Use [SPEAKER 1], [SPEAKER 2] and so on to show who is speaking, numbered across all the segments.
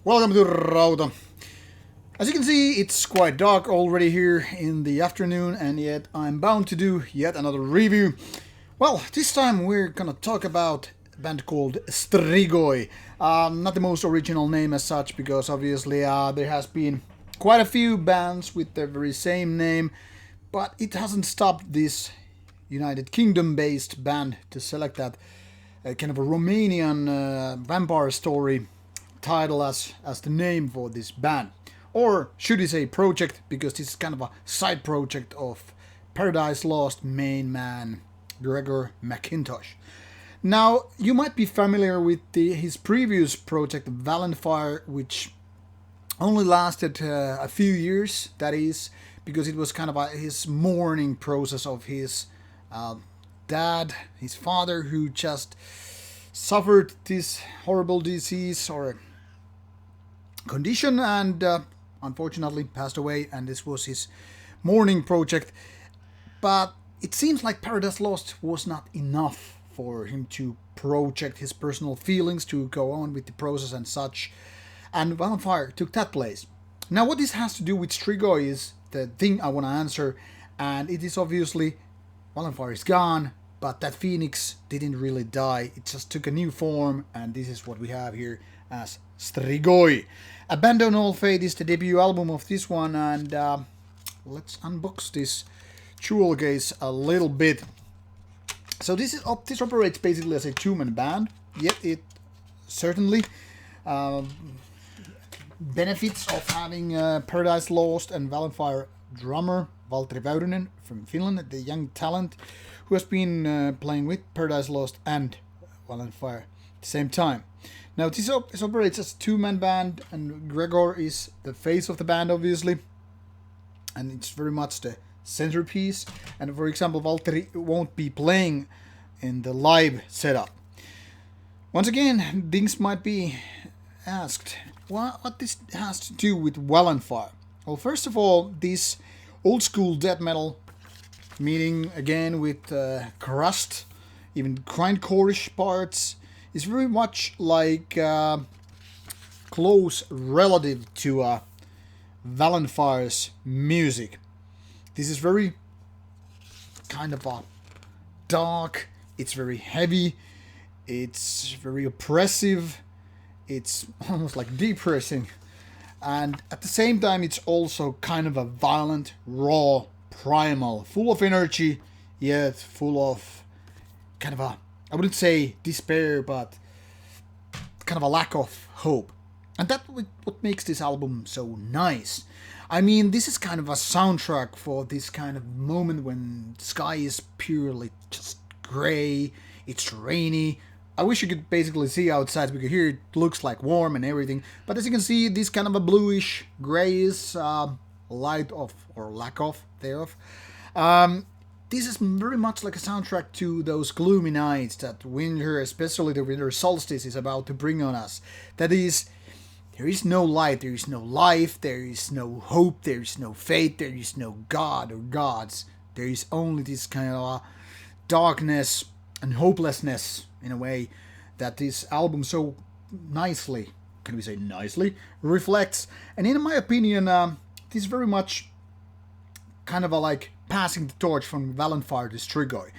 [SPEAKER 1] Welcome to Rauta. As you can see, it's quite dark already here in the afternoon, and yet I'm bound to do yet another review. Well, this time we're gonna talk about a band called Strigoi. Not the most original name as such, because obviously there has been quite a few bands with the very same name, but it hasn't stopped this United Kingdom-based band to select that kind of a Romanian vampire story title as the name for this band. Or should we say project, because this is kind of a side project of Paradise Lost main man Gregor Mackintosh. Now, you might be familiar with his previous project, Valenfire, which only lasted a few years, that is, because it was kind of his mourning process of his uh, his father, who just suffered this horrible disease or condition and unfortunately passed away, and this was his mourning project. But it seems like Paradise Lost was not enough for him to project his personal feelings, to go on with the process and such, and Valenfire took that place. Now, what this has to do with Strigoi is the thing I want to answer, and it is obviously Valenfire is gone, but that phoenix didn't really die. It just took a new form, and this is what we have here as Strigoi. Abandon All Fate is the debut album of this one, and let's unbox this jewel case a little bit. So this operates basically as a two-man band, yet it certainly benefits of having Paradise Lost and Valenfire drummer Valtteri Väyrynen from Finland, the young talent who has been playing with Paradise Lost and Valenfire at the same time. Now, this operates as a two-man band, and Gregor is the face of the band, obviously, and it's very much the centerpiece. And for example, Valtteri won't be playing in the live setup. Once again, things might be asked, what this has to do with Valenfire? Well, first of all, this old school death metal, meeting again with crust, even grindcore-ish parts, is very much like close relative to Valenfire's music. This is very kind of dark, it's very heavy, it's very oppressive, it's almost like depressing, and at the same time it's also kind of a violent, raw, primal, full of energy, yet full of kind of I wouldn't say despair, but kind of a lack of hope. And that's what makes this album so nice. I mean, this is kind of a soundtrack for this kind of moment when the sky is purely just grey, it's rainy. I wish you could basically see outside, because here it looks like warm and everything. But as you can see, this kind of a bluish, greyish light of, or lack of, thereof. This is very much like a soundtrack to those gloomy nights that winter, especially the winter solstice, is about to bring on us. That is, there is no light, there is no life, there is no hope, there is no faith, there is no God or gods. There is only this kind of darkness and hopelessness, in a way, that this album so nicely, can we say nicely, reflects. And in my opinion, this is very much kind of a like passing the torch from Valenfire to Strigoi.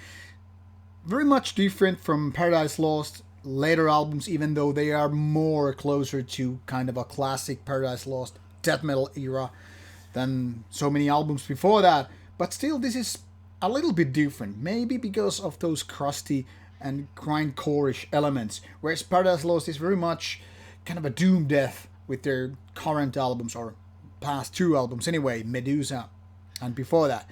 [SPEAKER 1] Very much different from Paradise Lost later albums, even though they are more closer to kind of a classic Paradise Lost death metal era than so many albums before that. But still, this is a little bit different, maybe because of those crusty and grindcore-ish elements, whereas Paradise Lost is very much kind of a doom death with their current albums, or past two albums anyway, Medusa and before that.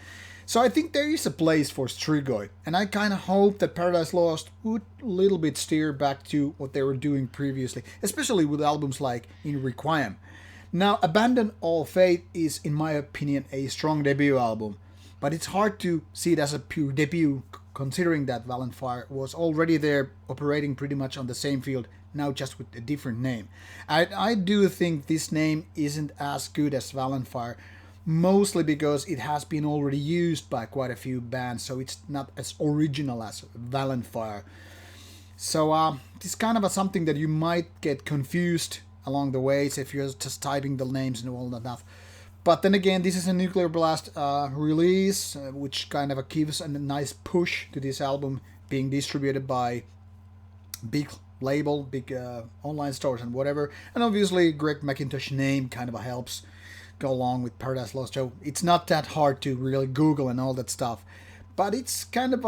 [SPEAKER 1] So I think there is a place for Strigoi, and I kind of hope that Paradise Lost would a little bit steer back to what they were doing previously, especially with albums like In Requiem. Now, Abandon All Faith is, in my opinion, a strong debut album, but it's hard to see it as a pure debut, considering that Valenfire was already there, operating pretty much on the same field, now just with a different name. I do think this name isn't as good as Valenfire, mostly because it has been already used by quite a few bands, so it's not as original as Valenfire. So this is kind of something that you might get confused along the ways if you're just typing the names and all that. But then again, this is a Nuclear Blast release, which kind of gives a nice push to this album being distributed by big label, big online stores and whatever. And obviously, Greg Mackintosh name kind of helps go along with Paradise Lost. So it's not that hard to really Google and all that stuff. But it's kind of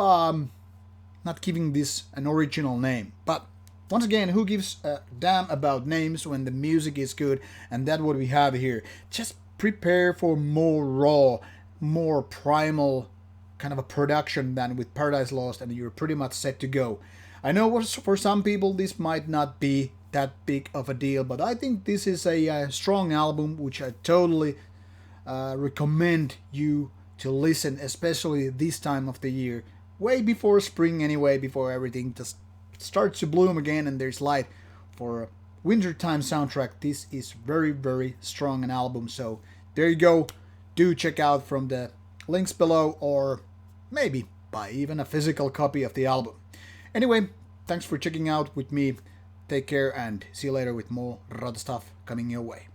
[SPEAKER 1] not giving this an original name. But once again, who gives a damn about names when the music is good? And that's what we have here. Just prepare for more raw, more primal kind of a production than with Paradise Lost, and you're pretty much set to go. I know for some people this might not be that big of a deal, but I think this is a strong album which I totally recommend you to listen, especially this time of the year, way before spring anyway, before everything just starts to bloom again and there's light. For a wintertime soundtrack, this is very, very strong an album. So there you go. Do check out from the links below, or maybe buy even a physical copy of the album. Anyway, thanks for checking out with me. Take care and see you later with more Rauta stuff coming your way.